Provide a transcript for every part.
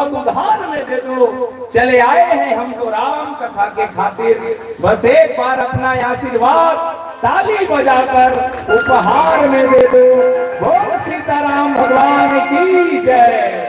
उधार में दे दो। चले आए हैं हम तो राम कथा के खातिर, बस एक बार अपना आशीर्वाद ताली बजाकर उपहार में दे दो। बोल सीताराम भगवान की जय।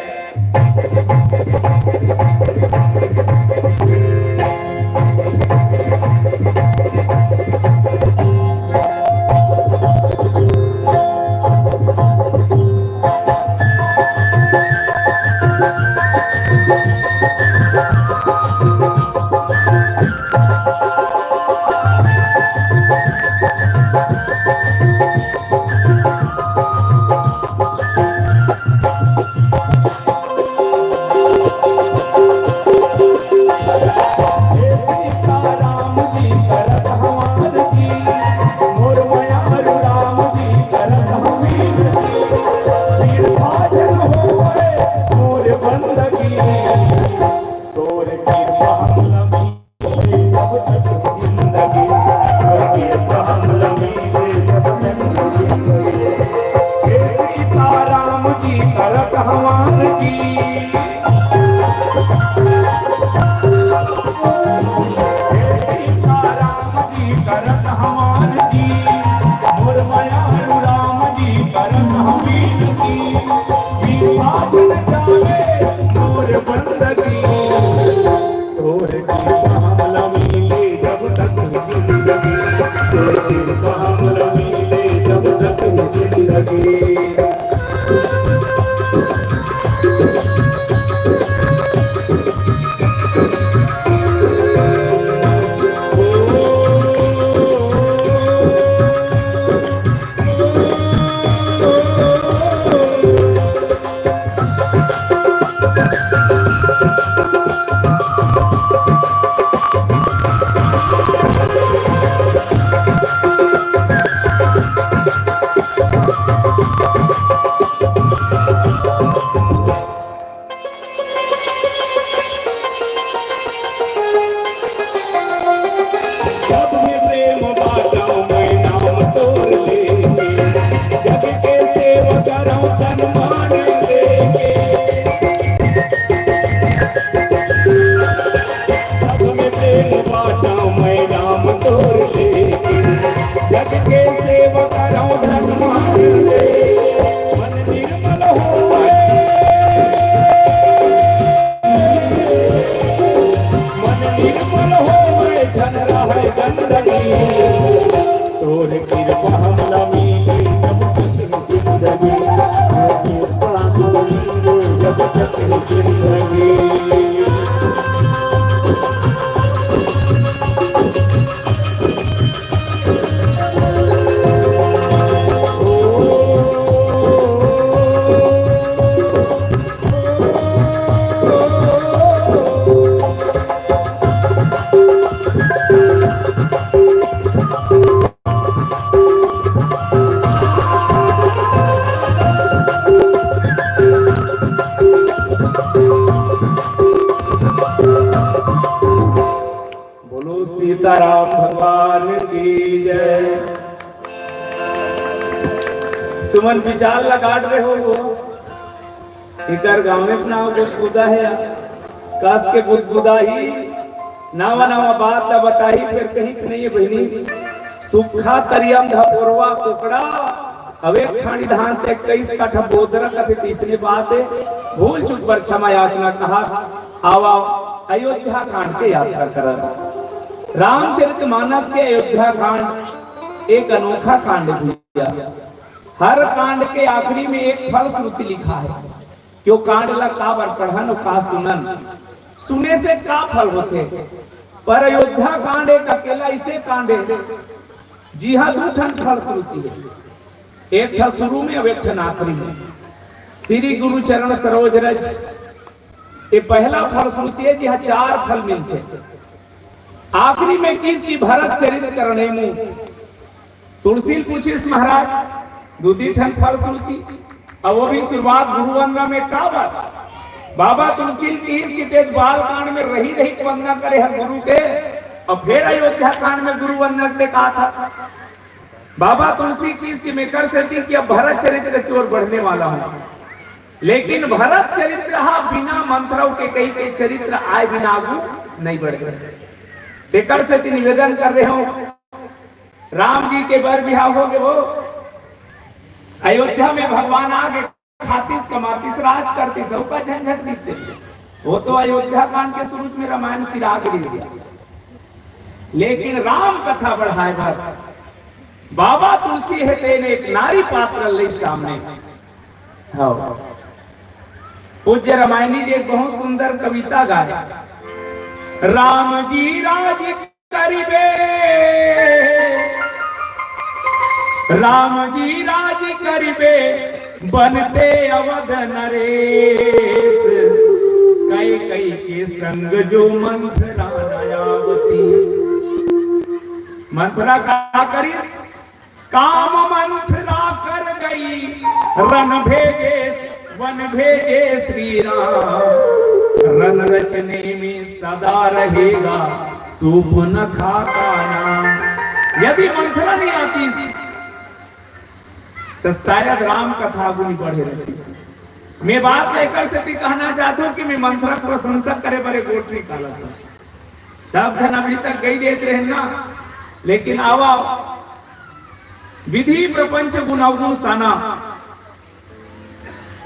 सीताराम भगवान की जय। तुमन विचार लगाड़ रहे हो वो इधर गांव में अपना बुदबुदा है काश के बुदबुदा ही नावा नावा बात बताई फिर कहीं नहीं है बहनी सुखा तरियम धपोरवा कुकड़ा अवे खानी धान से 21 काठा बोदरा का तीसरी बात है भूल चूक पर क्षमा याचना कहा आवा अयोध्या कांड के यात्रा करा। रामचरितमानस के अयोध्या कांड एक अनोखा कांड है। हर कांड के आखिरी में एक फल श्रुति लिखा है क्यों कांड ला का बर पढ़न का सुनन सुने से का फल होते। पर अयोध्या कांड एक अकेला इसे कांड है जी हाँ दो ठन फल श्रुति है एक था शुरू में और एक ठन आखिरी में। श्री गुरु चरण सरोज रज ये पहला फल श्रुति है जी हाँ 4 फल मिलते। आखिरी में किसकी भरत चरित करने मुंह तुलसी पूछिस महाराज दूधी ठन फल श्रुति अब वो भी शुरुआत गुरु वंदना में का बाबा तुलसी की तेज बाल कांड में रही रही वंदना करे हर गुरु के और फिर अयोध्या कांड में गुरु वंदना ने कहा था बाबा तुलसी की इसकी में कर सकती कि अब भरत चरित्र की ओर बढ़ने वाला हूं। लेकिन भरत चरित्र बिना मंत्रव के कई चरित्र आए बिना आगू नहीं बढ़े। तेकर से निवेदन कर रहे हो, राम जी के बर बिहार हो गए, वो अयोध्या में भगवान आगे खातिस कमातिस राज करती सबका झंझट दिखते। वो तो अयोध्या कांड के शुरू में रामायण सिरा गिर गया, लेकिन राम कथा बढ़ाए भर बाबा तुलसी है तेने एक नारी पात्र ले सामने। हाँ, पूज्य रामायणी जी एक बहुत सुंदर कविता गाए। राम जी राज करिबे, राम जी राज करिबे, बनते अवध नरेश, कई कई के संग जो मंथरा नयावती। मंथरा का करिस, काम मंथरा कर गई, रन भेजे वन भेजे श्री राम, रन रचने में सदा रहेगा सुपुनखा का नाम। यदि मंथरा नहीं आती तो शायद राम कथा आगू नहीं बढ़े रहती। मैं बात लेकर से भी कहना चाहता हूँ कि मैं मंथरा को प्रशंसक करे बड़े गोट निकाला था, सब धन अभी तक गई देते रहे ना, लेकिन आवा विधि प्रपंच गुण अवगुण साना,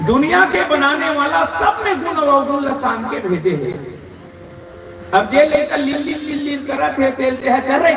दुनिया के बनाने वाला सब में गुण अवगुण लसान के भेजे हैं। अब जे लेकर लील लील लील लील करत है, तेलते हैं चल रहे